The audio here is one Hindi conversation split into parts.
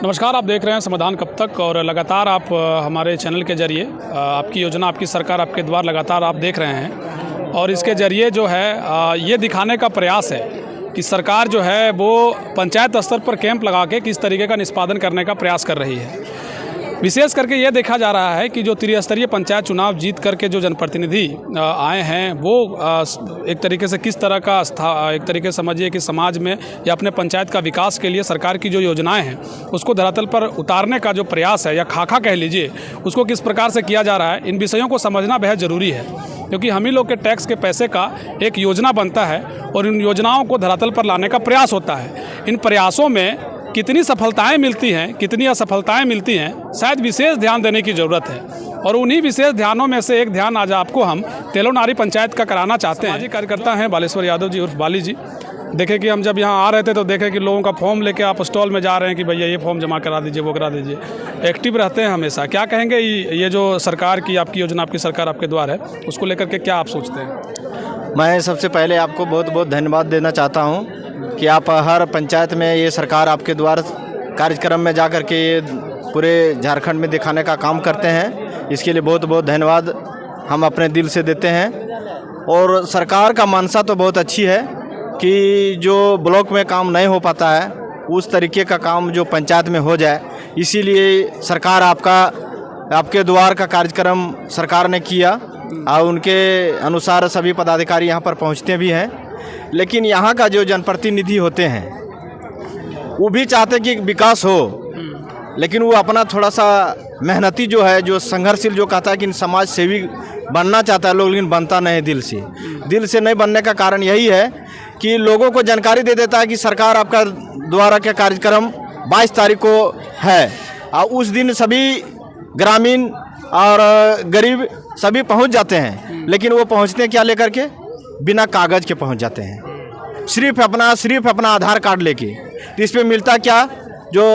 नमस्कार, आप देख रहे हैं समाधान कब तक और लगातार आप हमारे चैनल के जरिए आपकी योजना आपकी सरकार आपके द्वार लगातार आप देख रहे हैं और इसके ज़रिए जो है ये दिखाने का प्रयास है कि सरकार जो है वो पंचायत स्तर पर कैंप लगा के किस तरीके का निष्पादन करने का प्रयास कर रही है। विशेष करके ये देखा जा रहा है कि जो त्रिस्तरीय पंचायत चुनाव जीत करके जो जनप्रतिनिधि आए हैं वो एक तरीके से किस तरह का एक तरीके से समझिए कि समाज में या अपने पंचायत का विकास के लिए सरकार की जो योजनाएं हैं उसको धरातल पर उतारने का जो प्रयास है या खाका कह लीजिए उसको किस प्रकार से किया जा रहा है, इन विषयों को समझना बेहद ज़रूरी है क्योंकि हम ही लोग के टैक्स के पैसे का एक योजना बनता है और इन योजनाओं को धरातल पर लाने का प्रयास होता है। इन प्रयासों में कितनी सफलताएं मिलती हैं, कितनी असफलताएं मिलती हैं, शायद विशेष ध्यान देने की ज़रूरत है और उन्हीं विशेष ध्यानों में से एक ध्यान आज आपको हम तेलोनारी पंचायत का कराना चाहते हैं। सामाजिक कार्यकर्ता हैं बालेश्वर यादव जी उर्फ बाली जी। देखें कि हम जब यहाँ आ रहे थे तो देखें कि लोगों का फॉर्म लेके आप स्टॉल में जा रहे हैं कि भैया ये फॉर्म जमा करा दीजिए, वो करा दीजिए। एक्टिव रहते हैं हमेशा। क्या कहेंगे ये जो सरकार की आपकी योजना आपकी सरकार आपके द्वार है उसको लेकर के क्या आप सोचते हैं? मैं सबसे पहले आपको बहुत बहुत धन्यवाद देना चाहता हूँ कि आप हर पंचायत में ये सरकार आपके द्वार कार्यक्रम में जा कर के ये पूरे झारखंड में दिखाने का काम करते हैं। इसके लिए बहुत बहुत धन्यवाद हम अपने दिल से देते हैं। और सरकार का मंशा तो बहुत अच्छी है कि जो ब्लॉक में काम नहीं हो पाता है उस तरीके का काम जो पंचायत में हो जाए, इसीलिए सरकार आपके द्वार का कार्यक्रम सरकार ने किया और उनके अनुसार सभी पदाधिकारी यहाँ पर पहुँचते भी हैं। लेकिन यहाँ का जो जनप्रतिनिधि होते हैं वो भी चाहते कि विकास हो, लेकिन वो अपना थोड़ा सा मेहनती जो है, जो संघर्षशील, जो कहता है कि समाज सेवी बनना चाहता है लोग, लेकिन बनता नहीं दिल से नहीं बनने का कारण यही है कि लोगों को जानकारी दे देता है कि सरकार आपका द्वारा का कार्यक्रम 22 तारीख को है और उस दिन सभी ग्रामीण और गरीब सभी पहुंच जाते हैं। लेकिन वो पहुंचते क्या लेकर के? बिना कागज़ के पहुंच जाते हैं, सिर्फ अपना आधार कार्ड लेके। तो इस पर मिलता क्या? जो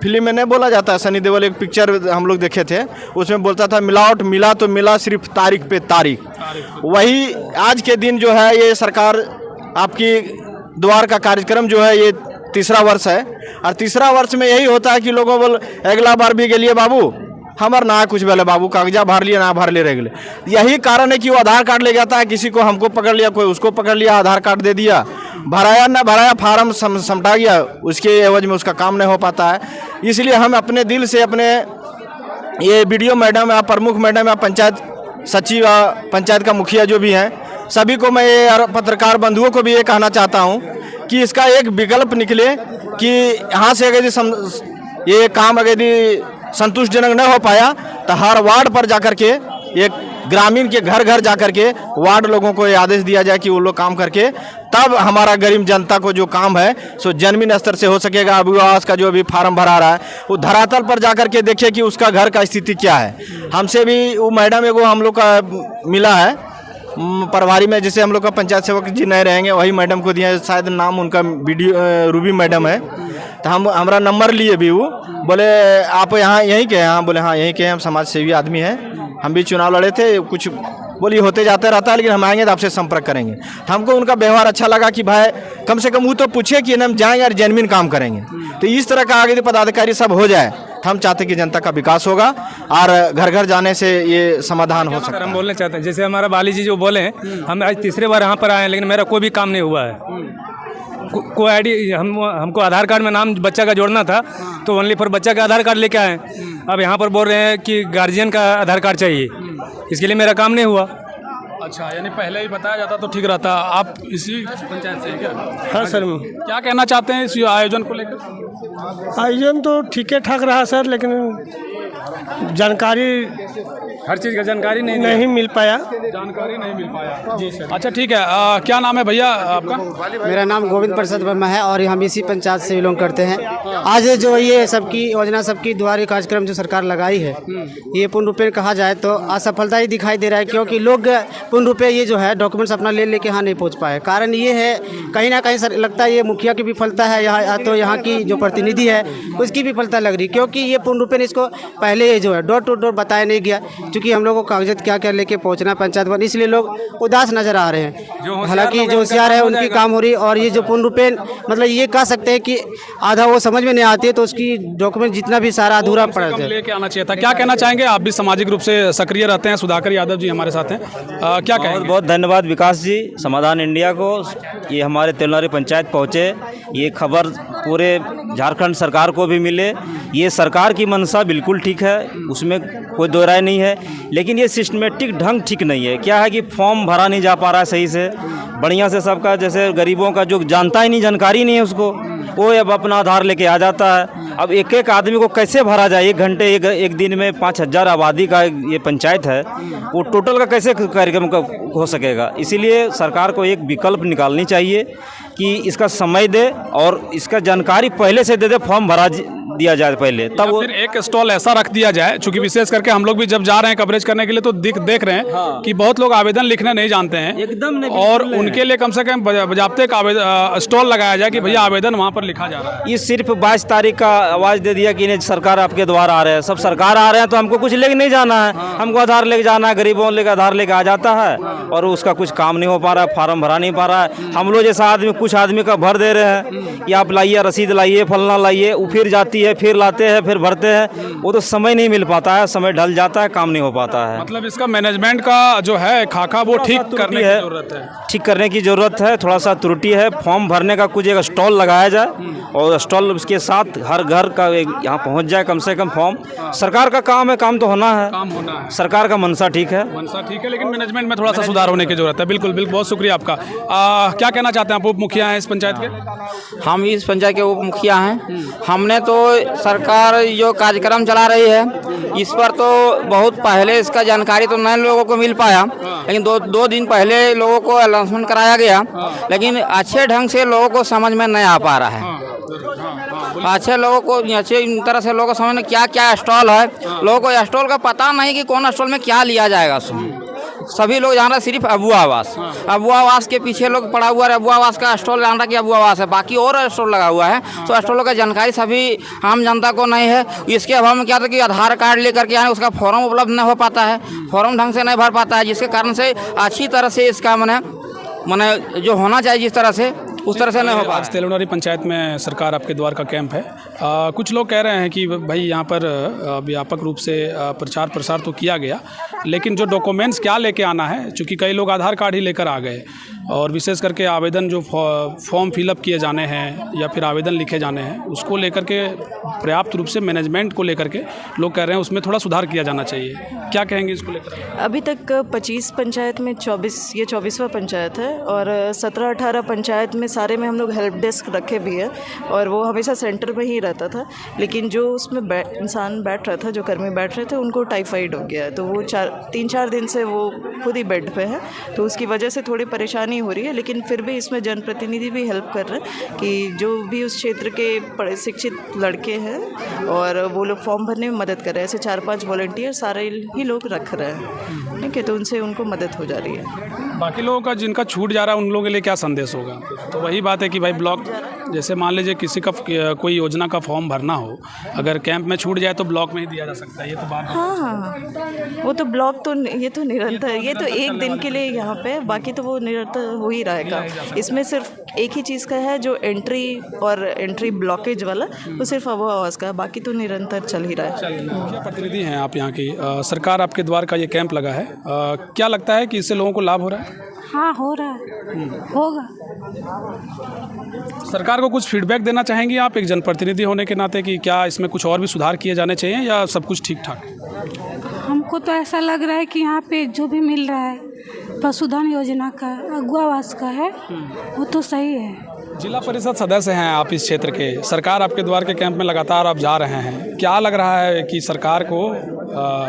फिल्म में नहीं बोला जाता है, सनी देओल एक पिक्चर हम लोग देखे थे, उसमें बोलता था मिलावट मिला तो मिला सिर्फ तारीख पे तारीख। वही आज के दिन जो है ये सरकार आपकी द्वार का कार्यक्रम जो है ये तीसरा वर्ष है और तीसरा वर्ष में यही होता है कि लोगों बोल अगला बार भी गेलिए बाबू हमार ना कुछ बोले बाबू कागजा भर लिए ना भर ले रह गए। यही कारण है कि वो आधार कार्ड ले जाता है, किसी को हमको पकड़ लिया, कोई उसको पकड़ लिया, आधार कार्ड दे दिया, भराया ना भराया, फार्म समटा गया, उसके एवज में उसका काम नहीं हो पाता है। इसलिए हम अपने दिल से अपने ये बीडीओ मैडम या प्रमुख मैडम या पंचायत सचिव या पंचायत का मुखिया जो भी हैं सभी को मैं ये पत्रकार बंधुओं को भी ये कहना चाहता हूँ कि इसका एक विकल्प निकले कि यहाँ से अगर ये काम अगर संतुष्टजनक न हो पाया तो हर वार्ड पर जाकर के एक ग्रामीण के घर घर जाकर के वार्ड लोगों को ये आदेश दिया जाए कि वो लोग काम करके तब हमारा गरीब जनता को जो काम है सो जमीन स्तर से हो सकेगा। आवास का जो अभी फार्म भरा रहा है वो धरातल पर जाकर के देखिए कि उसका घर का स्थिति क्या है। हमसे भी वो मैडम एगो हम लोग का मिला है प्रभारी में, जैसे हम लोग का पंचायत सेवक जी नहीं रहेंगे वही मैडम को दिया, शायद नाम उनका रूबी मैडम है। तो हमारा नंबर लिए भी वो बोले आप यहाँ यहीं के हैं? हाँ बोले हाँ यहीं के हैं, हम समाज सेवी आदमी हैं, हम भी चुनाव लड़े थे, कुछ बोली होते जाते रहता है, लेकिन हम आएंगे तो आपसे संपर्क करेंगे। तो हमको उनका व्यवहार अच्छा लगा कि भाई कम से कम वो तो पूछे कि हम जाएंगे और जेन्युइन काम करेंगे। तो इस तरह का आगे पदाधिकारी सब हो जाए तो हम चाहते कि जनता का विकास होगा और घर घर जाने से ये समाधान हो सकता है। हम बोलना चाहते हैं जैसे हमारा बाली जी जो बोले हैं, हम आज तीसरे बार यहाँ पर आए हैं लेकिन मेरा कोई भी काम नहीं हुआ है। कोई आईडी हमको आधार कार्ड में नाम बच्चा का जोड़ना था तो ओनली फॉर बच्चा का आधार कार्ड लेके आए। अब यहाँ पर बोल रहे हैं कि गार्जियन का आधार कार्ड चाहिए, इसके लिए मेरा काम नहीं हुआ। अच्छा, यानी पहले ही बताया जाता तो ठीक रहता। आप इसी पंचायत से हैं क्या? हाँ सर। क्या कहना चाहते हैं इस आयोजन को लेकर? आयोजन तो ठीक ठाक रहा सर, लेकिन जानकारी हर चीज़ का जानकारी नहीं मिल पाया। जानकारी नहीं मिल पाया जी सर। अच्छा ठीक है, क्या नाम है भैया आपका? मेरा नाम गोविंद प्रसाद वर्मा है और हम इसी पंचायत से बिलोंग करते हैं। आज जो ये सबकी योजना सबकी द्वारा कार्यक्रम जो सरकार लगाई है ये पूर्ण रूप में कहा जाए तो असफलता ही दिखाई दे रहा है, क्योंकि लोग पूर्ण रूप ये जो है डॉक्यूमेंट्स अपना लेके यहाँ नहीं पहुँच पाए। कारण ये है कहीं ना कहीं सर लगता है ये मुखिया की विफलता है यहाँ, तो यहाँ की जो प्रतिनिधि है उसकी विफलता लग रही, क्योंकि ये पूर्ण रूप में इसको पहले जो है डोर टू डोर बताया नहीं गया क्योंकि हम लोग को कागजात क्या क्या लेके पहुंचना पंचायत भवन, इसलिए लोग उदास नजर आ रहे हैं। हालांकि जो होशियार है उनकी काम हो रही है, और ये जो पूर्ण रूपेण मतलब ये कह सकते हैं कि आधा वो समझ में नहीं आती है, तो उसकी डॉक्यूमेंट जितना भी सारा अधूरा पड़ा है। लेके आना चाहिए था। क्या कहना चाहेंगे? आप भी सामाजिक रूप से सक्रिय रहते हैं। सुधाकर यादव जी हमारे साथ हैं, क्या कहेंगे? बहुत बहुत धन्यवाद विकास जी, समाधान इंडिया को। ये हमारे तेलनारी पंचायत पहुँचे, ये खबर पूरे झारखंड सरकार को भी मिले। ये सरकार की मंशा बिल्कुल ठीक है, उसमें कोई दो राय नहीं है, लेकिन ये सिस्टमेटिक ढंग ठीक नहीं है। क्या है कि फॉर्म भरा नहीं जा पा रहा है सही से, बढ़िया से सबका, जैसे गरीबों का जो जानता ही नहीं, जानकारी नहीं है उसको, वो अब अपना आधार लेके आ जाता है। अब एक एक आदमी को कैसे भरा जाए? एक घंटे एक दिन में 5,000 आबादी का ये पंचायत है, वो टोटल का कैसे कार्यक्रम का हो सकेगा? इसीलिए सरकार को एक विकल्प निकालनी चाहिए कि इसका समय दे और इसका जानकारी पहले से दे दे, फॉर्म भरा दिया जाए पहले, तब वो फिर एक स्टॉल ऐसा रख दिया जाए, चूंकि विशेष करके हम लोग भी जब जा रहे हैं कवरेज करने के लिए तो देख रहे हैं कि बहुत लोग आवेदन लिखने नहीं जानते हैं एकदम नहीं, और उनके लिए कम से कम बजाबते का स्टॉल लगाया जाए कि भैया आवेदन वहाँ पर लिखा जा रहा है। ये सिर्फ 22 तारीख का आवाज़ दे दिया कि नहीं सरकार आपके द्वार आ रहे हैं, सब सरकार आ रहे हैं तो हमको कुछ लेके नहीं जाना है, हमको आधार लेके जाना है। गरीबों लेके आधार लेके आ जाता है और उसका कुछ काम नहीं हो पा रहा है, फार्म भरा नहीं पा रहा है। हम लोग जैसा आदमी कुछ आदमी का भर दे रहे हैं कि आप लाइए रसीद लाइए, फलना लाइए, वो फिर जाती है, फिर लाते हैं, फिर भरते हैं, वो तो समय नहीं मिल पाता है, समय ढल जाता है, काम नहीं हो पाता है। मतलब इसका मैनेजमेंट का जो है खाका वो ठीक करने की जरूरत है, ठीक करने की ज़रूरत है, थोड़ा सा त्रुटि है। फॉर्म भरने का कुछ एक स्टॉल लगाया जाए और स्टॉल उसके साथ हर घर का यहाँ पहुँच जाए कम से कम फॉर्म। सरकार का काम है, काम तो होना है, काम होना है, सरकार का मनसा ठीक है, मनसा ठीक है, लेकिन मैनेजमेंट में थोड़ा सा सुधार होने की जरूरत है। बिल्कुल बिल्कुल, बहुत शुक्रिया आपका। क्या कहना चाहते हैं आप? उप मुखिया हैं इस पंचायत के। हम इस पंचायत के उप मुखिया हैं। हमने तो सरकार जो कार्यक्रम चला रही है इस पर तो बहुत पहले इसका जानकारी तो नए लोगों को मिल पाया, लेकिन दो दिन पहले लोगों को अनाउंसमेंट कराया गया, लेकिन अच्छे ढंग से लोगों को समझ में नहीं आ पा रहा है। अच्छे लोगों को अच्छे तरह से लोगों को समझ में क्या क्या स्टॉल है, लोगों को स्टॉल का पता नहीं कि कौन स्टॉल में क्या लिया जाएगा। सभी लोग जान रहे सिर्फ अबुआ आवास, अबुआ आवास के पीछे लोग पड़ा हुआ है, अबुआ आवास का स्टॉल जान रहा कि अबुआ आवास है, बाकी और स्टॉल लगा हुआ है, तो स्टॉलों का जानकारी सभी आम जनता को नहीं है। इसके अभाव में क्या था कि आधार कार्ड लेकर के आए, उसका फॉर्म उपलब्ध नहीं हो पाता है, फॉर्म ढंग से नहीं भर पाता है, जिसके कारण से अच्छी तरह से इसका माने जो होना चाहिए जिस तरह से उस तरह से नहीं हो पा रहा। तेलनारी पंचायत में सरकार आपके द्वार का कैंप है। कुछ लोग कह रहे हैं कि भाई यहाँ पर व्यापक रूप से प्रचार प्रसार तो किया गया, लेकिन जो डॉक्यूमेंट्स क्या लेके आना है, चूँकि कई लोग आधार कार्ड ही लेकर आ गए, और विशेष करके आवेदन जो फॉर्म फिलअप किए जाने हैं या फिर आवेदन लिखे जाने हैं, उसको लेकर के पर्याप्त रूप से मैनेजमेंट को लेकर के लोग कह रहे हैं उसमें थोड़ा सुधार किया जाना चाहिए। क्या कहेंगे इसको लेकर? अभी तक 25 पंचायत में 24वां पंचायत है, और 17-18 पंचायत में सारे में हम लोग हेल्प डेस्क रखे भी है, और वो हमेशा सेंटर में ही रहता था, लेकिन जो उसमें इंसान बैठ रहा था, जो कर्मी बैठ रहे थे, उनको टाइफाइड हो गया है, तो वो 3-4 दिन से वो खुद ही बेड पे है, तो उसकी वजह से थोड़ी परेशानी हो रही है। लेकिन फिर भी इसमें जनप्रतिनिधि भी हेल्प कर रहे हैं कि जो भी उस क्षेत्र के शिक्षित लड़के हैं और वो लोग फॉर्म भरने में मदद कर रहे हैं, ऐसे 4-5 वॉलंटियर सारे ही लोग रख रहे हैं, ठीक है, तो उनसे उनको मदद हो जा रही है। बाकी लोगों का जिनका छूट जा रहा है उन लोगों के लिए क्या संदेश होगा? तो वही बात है कि भाई ब्लॉक, जैसे मान लीजिए किसी का कोई योजना का फॉर्म भरना हो, अगर कैंप में छूट जाए तो ब्लॉक में ही दिया जा सकता है, ये तो बात है। हाँ, वो तो ब्लॉक तो ये तो निरंतर, ये तो एक दिन के लिए यहाँ पे, बाकी तो वो निरंतर हो ही रहेगा। इसमें सिर्फ एक ही चीज़ का है जो एंट्री ब्लॉकेज वाला, वो सिर्फ आवास का है, बाकी तो निरंतर चल ही रहा है। प्रतिनिधि हैं आप यहाँ की, सरकार आपके द्वार का ये कैंप लगा है, क्या लगता है कि इससे लोगों को लाभ हो रहा है? हाँ, हो रहा है, होगा। सरकार को कुछ फीडबैक देना चाहेंगी आप एक जनप्रतिनिधि होने के नाते, कि क्या इसमें कुछ और भी सुधार किए जाने चाहिए या सब कुछ ठीक ठाक? हमको तो ऐसा लग रहा है कि यहाँ पे जो भी मिल रहा है पशुधन योजना का, अगुआ आवास का है, वो तो सही है। जिला परिषद सदस्य हैं आप इस क्षेत्र के, सरकार आपके द्वार के कैंप में लगातार आप जा रहे हैं, क्या लग रहा है कि सरकार को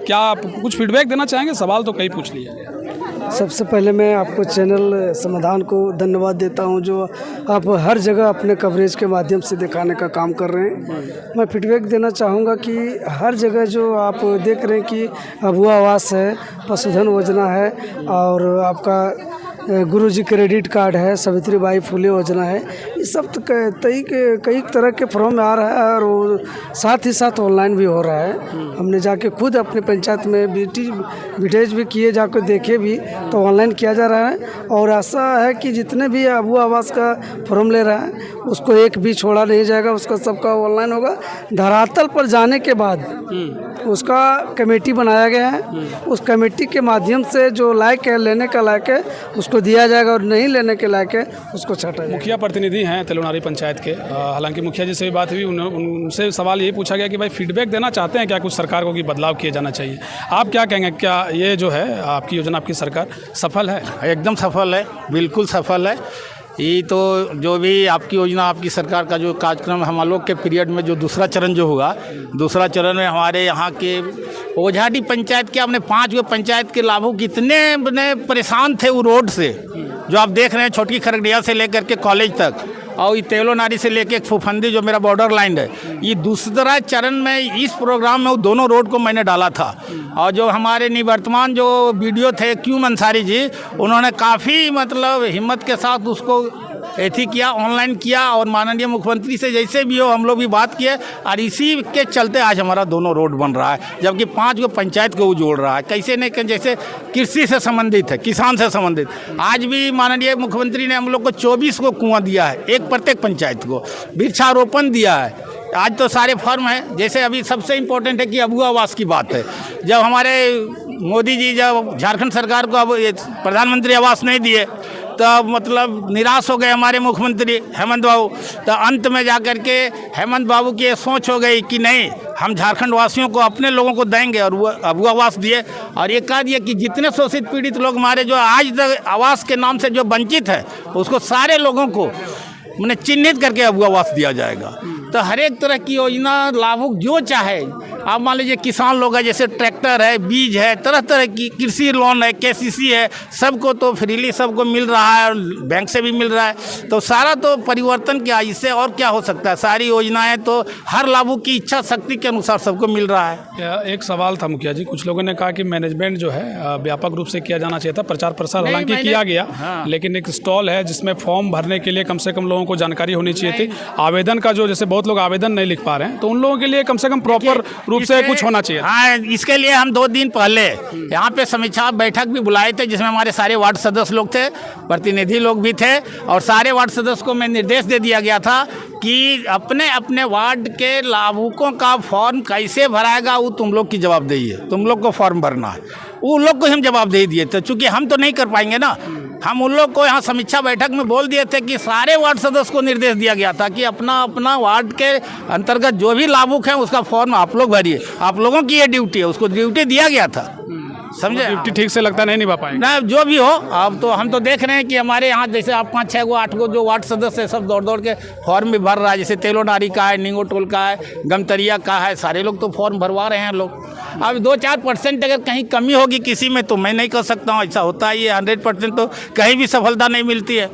क्या आप कुछ फीडबैक देना चाहेंगे? सवाल तो कई पूछ लिया गया। सबसे पहले मैं आपको चैनल समाधान को धन्यवाद देता हूं, जो आप हर जगह अपने कवरेज के माध्यम से दिखाने का काम कर रहे हैं। मैं फीडबैक देना चाहूँगा कि हर जगह जो आप देख रहे हैं कि अबुआ आवास है, पशुधन योजना है, और आपका गुरुजी क्रेडिट कार्ड है, सावित्रीबाई फुले योजना है, ये सब तो कई तरह के फॉर्म आ रहा है और वो साथ ही साथ ऑनलाइन भी हो रहा है। हमने जाके खुद अपने पंचायत में विटेज भी किए, जाकर देखे भी तो ऑनलाइन किया जा रहा है। और ऐसा है कि जितने भी अबू आवास का फॉर्म ले रहा है उसको एक भी छोड़ा नहीं जाएगा, उसका सबका ऑनलाइन होगा। धरातल पर जाने के बाद उसका कमेटी बनाया गया है, उस कमेटी के माध्यम से जो लायक है, लेने का लायक है उसको दिया जाएगा और नहीं लेने के लायक है उसको छाटा जाएगा। मुखिया प्रतिनिधि हैं तेलुनारी पंचायत के, हालांकि मुखिया जी से भी बात हुई, उनसे सवाल यही पूछा गया कि भाई फीडबैक देना चाहते हैं क्या कुछ सरकार को कि बदलाव किए जाना चाहिए। आप क्या कहेंगे, क्या ये जो है आपकी योजना, आपकी सरकार सफल है? एकदम सफल है, बिल्कुल सफल है। ये तो जो भी आपकी योजना, आपकी सरकार का जो कार्यक्रम हम लोग के पीरियड में जो दूसरा चरण जो होगा, दूसरा चरण में हमारे यहाँ के ओझाडी पंचायत के अपने 5 पंचायत के लाभुक कितने परेशान थे वो रोड से, जो आप देख रहे हैं, छोटी खरगडिया से लेकर के कॉलेज तक, और ये तेलोनारी से लेके फुफंदी जो मेरा बॉर्डर लाइन है, ये दूसरा चरण में इस प्रोग्राम में वो दोनों रोड को मैंने डाला था। और जो हमारे निवर्तमान जो वीडियो थे क्यूम अंसारी जी, उन्होंने काफ़ी मतलब हिम्मत के साथ उसको एथी किया, ऑनलाइन किया, और माननीय मुख्यमंत्री से जैसे भी हो हम लोग भी बात किए, और इसी के चलते आज हमारा दोनों रोड बन रहा है, जबकि 5 पंचायत को वो जोड़ रहा है। कैसे नहीं कि जैसे कृषि से संबंधित है, किसान से संबंधित, आज भी माननीय मुख्यमंत्री ने हम लोग को 24 को कुआं दिया है, एक प्रत्येक पंचायत को वृक्षारोपण दिया है। आज तो सारे फॉर्म हैं। जैसे अभी सबसे इम्पोर्टेंट है कि अबू आवास की बात है, जब हमारे मोदी जी जब झारखंड सरकार को अब प्रधानमंत्री आवास नहीं दिए तो मतलब निराश हो गए हमारे मुख्यमंत्री हेमंत बाबू। तो अंत में जाकर के हेमंत बाबू की ये सोच हो गई कि नहीं, हम झारखंड वासियों को, अपने लोगों को देंगे, और वो अबू आवास दिए। और ये कह दिए कि जितने शोषित पीड़ित लोग हमारे जो आज तक आवास के नाम से जो वंचित है, उसको सारे लोगों को मैंने चिन्हित करके अबू आवास दिया जाएगा। तो हर एक तरह की योजना लाभुक जो चाहे, आप मान लीजिए किसान लोग हैं, जैसे ट्रैक्टर है, बीज है, तरह तरह की कृषि लोन है, केसीसी है, सबको तो फ्रीली सबको मिल रहा है, और बैंक से भी मिल रहा है। तो सारा तो परिवर्तन क्या, इससे और क्या हो सकता है। सारी योजनाएं तो हर लाभुक की इच्छा शक्ति के अनुसार सबको मिल रहा है। एक सवाल था मुखिया जी, कुछ लोगों ने कहा कि मैनेजमेंट जो है व्यापक रूप से किया जाना चाहिए था, प्रचार प्रसार हालांकि किया गया, लेकिन एक स्टॉल है जिसमें फॉर्म भरने के लिए कम से कम लोगों को जानकारी होनी चाहिए थी। आवेदन का जो, जैसे बहुत लोग आवेदन नहीं लिख पा रहे हैं, तो उन लोगों के लिए कम से कम प्रॉपर रूप से कुछ होना चाहिए। हाँ, इसके लिए हम 2 दिन पहले यहाँ पे समीक्षा बैठक भी बुलाए थे, जिसमें हमारे सारे वार्ड सदस्य लोग थे, प्रतिनिधि लोग भी थे, और सारे वार्ड सदस्य को मैं निर्देश दे दिया गया था कि अपने अपने वार्ड के लाभुकों का फॉर्म कैसे भराएगा वो तुम लोग की जवाबदेही है, तुम लोग को फॉर्म भरना है। उन लोग को हम जवाबदेही दिए थे, चूँकि हम तो नहीं कर पाएंगे ना। हम उन लोग को यहाँ समीक्षा बैठक में बोल दिए थे कि सारे वार्ड सदस्य को निर्देश दिया गया था कि अपना अपना वार्ड के अंतर्गत जो भी लाभुक हैं उसका फॉर्म आप लोग भरिए, आप लोगों की ये ड्यूटी है, उसको ड्यूटी दिया गया था। समझे? ड्यूटी ठीक से लगता नहीं निभा पाएंगे ना, जो भी हो। अब तो हम तो देख रहे हैं कि हमारे यहाँ जैसे आप 5, 6, 8 जो वार्ड सदस्य है, सब दौड़ दौड़ के फॉर्म भी भर रहा है। जैसे तेलोनारी का है, निंगोटोल का है, गमतरिया का है, सारे लोग तो फॉर्म भरवा रहे हैं लोग। अब 2-4% अगर कहीं कमी होगी किसी में तो मैं नहीं कर सकता हूँ, ऐसा होता है। ये 100% तो कहीं भी सफलता नहीं मिलती है।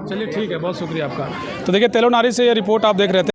चलिए ठीक है, बहुत शुक्रिया आपका। तो देखिए तेलोनारी से ये रिपोर्ट आप देख रहे थे।